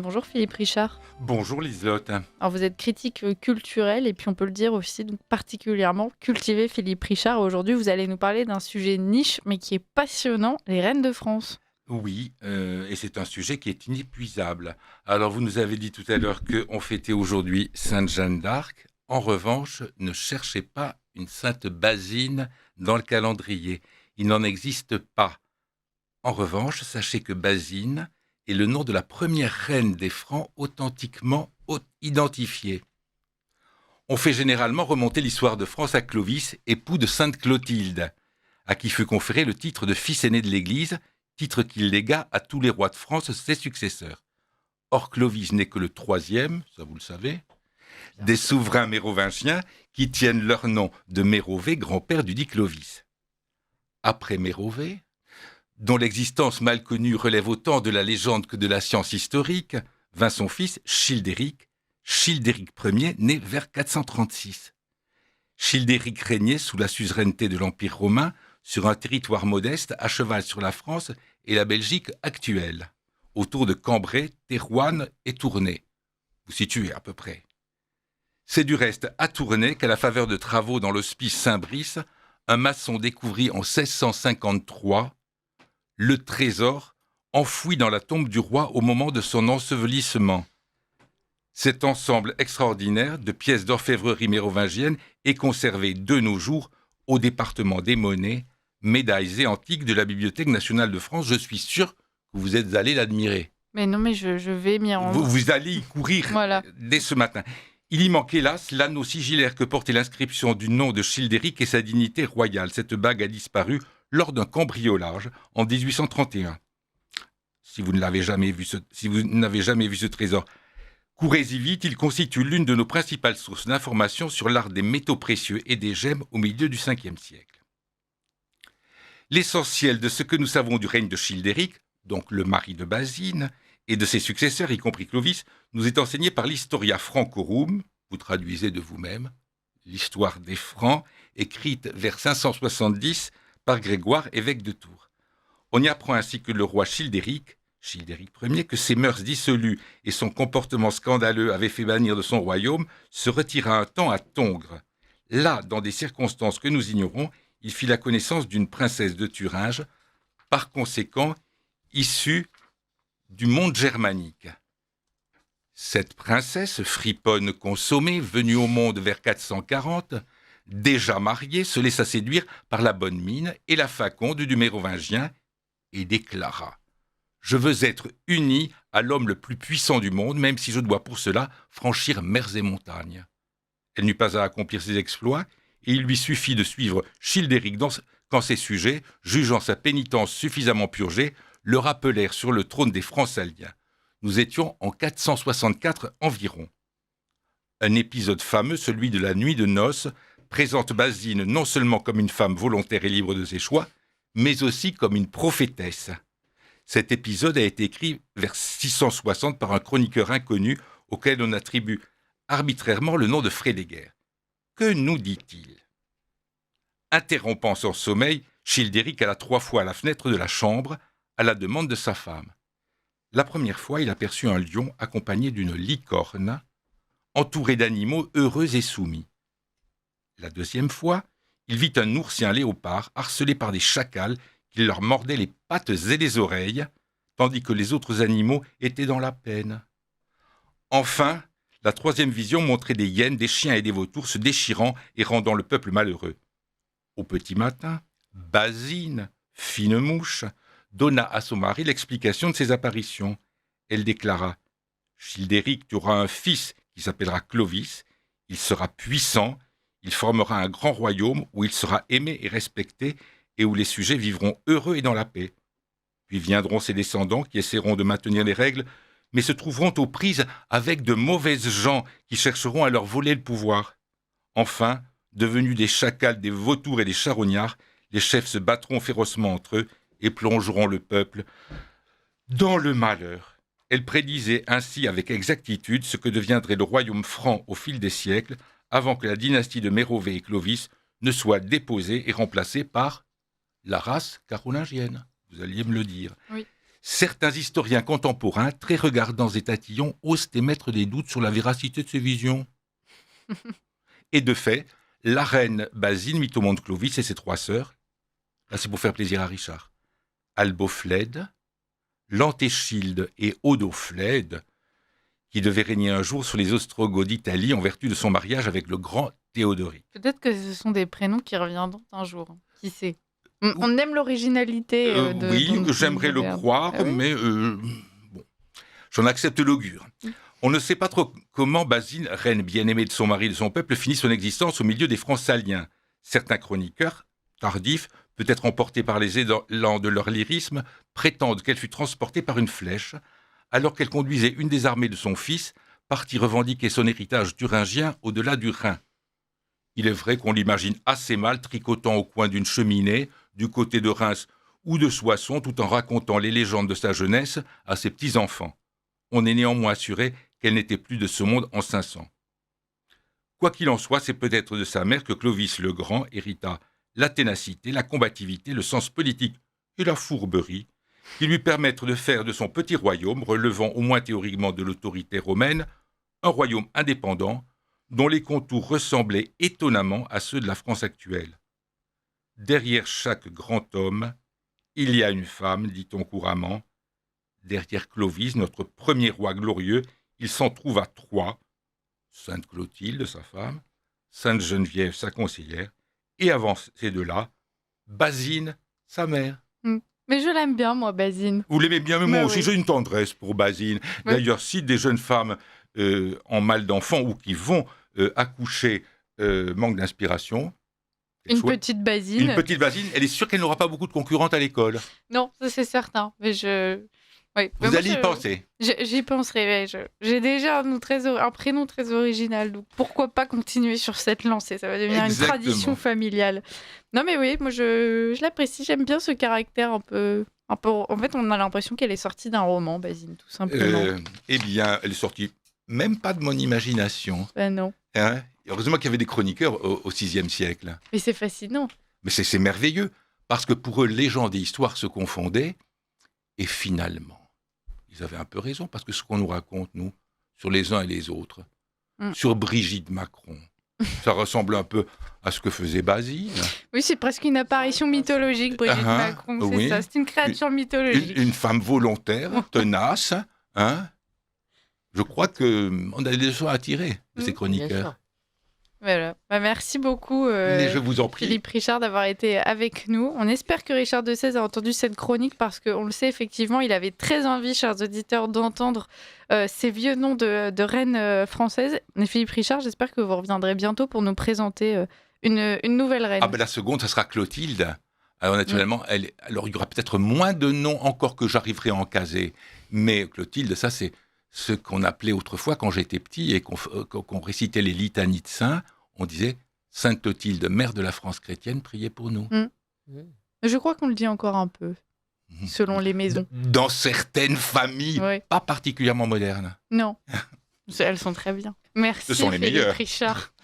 Bonjour Philippe Richard. Bonjour Liselotte. Alors vous êtes critique culturel et puis on peut le dire aussi donc particulièrement cultivé Philippe Richard. Aujourd'hui vous allez nous parler d'un sujet niche mais qui est passionnant, les reines de France. Oui, et c'est un sujet qui est inépuisable. Alors vous nous avez dit tout à l'heure qu'on fêtait aujourd'hui Sainte Jeanne d'Arc. En revanche, ne cherchez pas une Sainte Basine dans le calendrier. Il n'en existe pas. En revanche, sachez que Basine est le nom de la première reine des Francs authentiquement identifiée. On fait généralement remonter l'histoire de France à Clovis, époux de Sainte Clotilde, à qui fut conféré le titre de fils aîné de l'Église, titre qu'il légua à tous les rois de France, ses successeurs. Or, Clovis n'est que le troisième, ça vous le savez, des souverains mérovingiens qui tiennent leur nom de Mérové, grand-père du dit Clovis. Après Mérové, dont l'existence mal connue relève autant de la légende que de la science historique, vint son fils Childéric Ier, né vers 436. Childéric régnait sous la suzeraineté de l'Empire romain sur un territoire modeste à cheval sur la France et la Belgique actuelle, autour de Cambrai, Thérouanne et Tournai. Vous situez à peu près. C'est du reste à Tournai qu'à la faveur de travaux dans l'hospice Saint-Brice, un maçon découvrit en 1653 le trésor enfoui dans la tombe du roi au moment de son ensevelissement. Cet ensemble extraordinaire de pièces d'orfèvrerie mérovingienne est conservé de nos jours au département des monnaies, médailles et antiques de la Bibliothèque nationale de France. Je suis sûr que vous êtes allés l'admirer. Mais non mais je vais m'y rendre. Vous allez y courir Voilà. dès ce matin. Il y manque hélas l'anneau sigillaire que portait l'inscription du nom de Childéric et sa dignité royale. Cette bague a disparu lors d'un cambriolage en 1831. Si vous n'avez jamais vu ce trésor, courez-y vite, il constitue l'une de nos principales sources d'informations sur l'art des métaux précieux et des gemmes au milieu du Ve siècle. L'essentiel de ce que nous savons du règne de Childéric, donc le mari de Basine, et de ses successeurs, y compris Clovis, nous est enseigné par l'Historia Francorum, vous traduisez de vous-même, l'histoire des Francs, écrite vers 570 par Grégoire, évêque de Tours. On y apprend ainsi que le roi Childéric Ier, que ses mœurs dissolues et son comportement scandaleux avaient fait bannir de son royaume, se retira un temps à Tongres. Là, dans des circonstances que nous ignorons, il fit la connaissance d'une princesse de Thuringe, par conséquent issue du monde germanique. Cette princesse, friponne consommée, venue au monde vers 440, déjà mariée, se laissa séduire par la bonne mine et la faconde du mérovingien et déclara « Je veux être unie à l'homme le plus puissant du monde, même si je dois pour cela franchir mers et montagnes. » Elle n'eut pas à accomplir ses exploits, et il lui suffit de suivre Childéric quand ses sujets, jugeant sa pénitence suffisamment purgée, le rappelèrent sur le trône des Francs-Saliens. Nous étions en 464 environ. Un épisode fameux, celui de la nuit de noces, présente Basine non seulement comme une femme volontaire et libre de ses choix, mais aussi comme une prophétesse. Cet épisode a été écrit vers 660 par un chroniqueur inconnu auquel on attribue arbitrairement le nom de Frédéguerre. Que nous dit-il ? Interrompant son sommeil, Childéric alla 3 fois à la fenêtre de la chambre à la demande de sa femme. La première fois, il aperçut un lion accompagné d'une licorne, entouré d'animaux heureux et soumis. La deuxième fois, il vit un ours et un léopard harcelés par des chacals qui leur mordaient les pattes et les oreilles, tandis que les autres animaux étaient dans la peine. Enfin, la troisième vision montrait des hyènes, des chiens et des vautours se déchirant et rendant le peuple malheureux. Au petit matin, Basine, fine mouche, donna à son mari l'explication de ces apparitions. Elle déclara « Childéric, tu auras un fils qui s'appellera Clovis, il sera puissant, il formera un grand royaume où il sera aimé et respecté et où les sujets vivront heureux et dans la paix. Puis viendront ses descendants qui essaieront de maintenir les règles, mais se trouveront aux prises avec de mauvaises gens qui chercheront à leur voler le pouvoir. Enfin, devenus des chacals, des vautours et des charognards, les chefs se battront férocement entre eux et plongeront le peuple dans le malheur. » Elle prédisait ainsi avec exactitude ce que deviendrait le royaume franc au fil des siècles, avant que la dynastie de Mérové et Clovis ne soit déposée et remplacée par la race carolingienne. Vous alliez me le dire. Oui. Certains historiens contemporains, très regardants et tatillons, osent émettre des doutes sur la véracité de ces visions. Et de fait, la reine Basine mit au monde Clovis et ses 3 sœurs. Là, c'est pour faire plaisir à Richard. Alboflède, Lantéchilde et Odoflède, qui devaient régner un jour sur les Ostrogoths d'Italie en vertu de son mariage avec le grand Théodoric. Peut-être que ce sont des prénoms qui reviendront un jour. Qui sait? On aime l'originalité de oui, notre j'aimerais le moderne. croire, Ah oui. mais bon, j'en accepte l'augure. On ne sait pas trop comment Basine, reine bien-aimée de son mari et de son peuple, finit son existence au milieu des Francs saliens. Certains chroniqueurs, tardifs, peut-être emportés par les élans de leur lyrisme, prétendent qu'elle fut transportée par une flèche, alors qu'elle conduisait une des armées de son fils, parti revendiquer son héritage thuringien au-delà du Rhin. Il est vrai qu'on l'imagine assez mal tricotant au coin d'une cheminée, du côté de Reims ou de Soissons, tout en racontant les légendes de sa jeunesse à ses petits-enfants. On est néanmoins assuré qu'elle n'était plus de ce monde en 500. Quoi qu'il en soit, c'est peut-être de sa mère que Clovis le Grand hérita la ténacité, la combativité, le sens politique et la fourberie qui lui permettent de faire de son petit royaume, relevant au moins théoriquement de l'autorité romaine, un royaume indépendant dont les contours ressemblaient étonnamment à ceux de la France actuelle. Derrière chaque grand homme, il y a une femme, dit-on couramment. Derrière Clovis, notre premier roi glorieux, il s'en trouve à 3, Sainte Clotilde, sa femme, Sainte Geneviève, sa conseillère, et avant ces 2-là, Basine, sa mère. Mais je l'aime bien, moi, Basine. Vous l'aimez bien, mais moi aussi, oui. j'ai une tendresse pour Basine. Ouais. D'ailleurs, si des jeunes femmes en mal d'enfants ou qui vont accoucher manquent d'inspiration, Une petite Basine. Une petite Basine, elle est sûre qu'elle n'aura pas beaucoup de concurrentes à l'école. Non, ça c'est certain. Mais oui. Mais Vous moi, allez y penser. J'y penserai. J'ai déjà un prénom très original, donc pourquoi pas continuer sur cette lancée? Ça va devenir Exactement. une tradition familiale. Non, mais oui, moi je l'apprécie. J'aime bien ce caractère un peu. En fait, on a l'impression qu'elle est sortie d'un roman, Basine, tout simplement. Eh bien, elle est sortie même pas de mon imagination. Ben non. Hein, heureusement qu'il y avait des chroniqueurs au VIe siècle. Mais c'est fascinant. Mais c'est merveilleux, parce que pour eux, légende et histoire se confondaient, et finalement, ils avaient un peu raison, parce que ce qu'on nous raconte, nous, sur les uns et les autres, sur Brigitte Macron, ça ressemble un peu à ce que faisait Basile. Oui, c'est presque une apparition mythologique, Brigitte Macron, c'est oui. ça, c'est une créature mythologique. Une femme volontaire, tenace, hein. Je crois qu'on a des leçons à tirer de ces chroniqueurs. Voilà. Bah, merci beaucoup, Mais je vous en prie. Philippe Richard, d'avoir été avec nous. On espère que Richard de Sèze a entendu cette chronique parce qu'on le sait, effectivement, il avait très envie, chers auditeurs, d'entendre ces vieux noms de reines françaises. Et Philippe Richard, j'espère que vous reviendrez bientôt pour nous présenter une nouvelle reine. Ah ben la seconde, ça sera Clotilde. Alors naturellement, alors il y aura peut-être moins de noms encore que j'arriverai à en caser. Mais Clotilde, ça c'est ce qu'on appelait autrefois, quand j'étais petit et qu'on récitait les litanies de saints, on disait « Sainte Clotilde, mère de la France chrétienne, priez pour nous ». Je crois qu'on le dit encore un peu, selon les maisons. Dans certaines familles, pas particulièrement modernes. Non, elles sont très bien. Merci Ce sont les Philippe meilleures. Richard.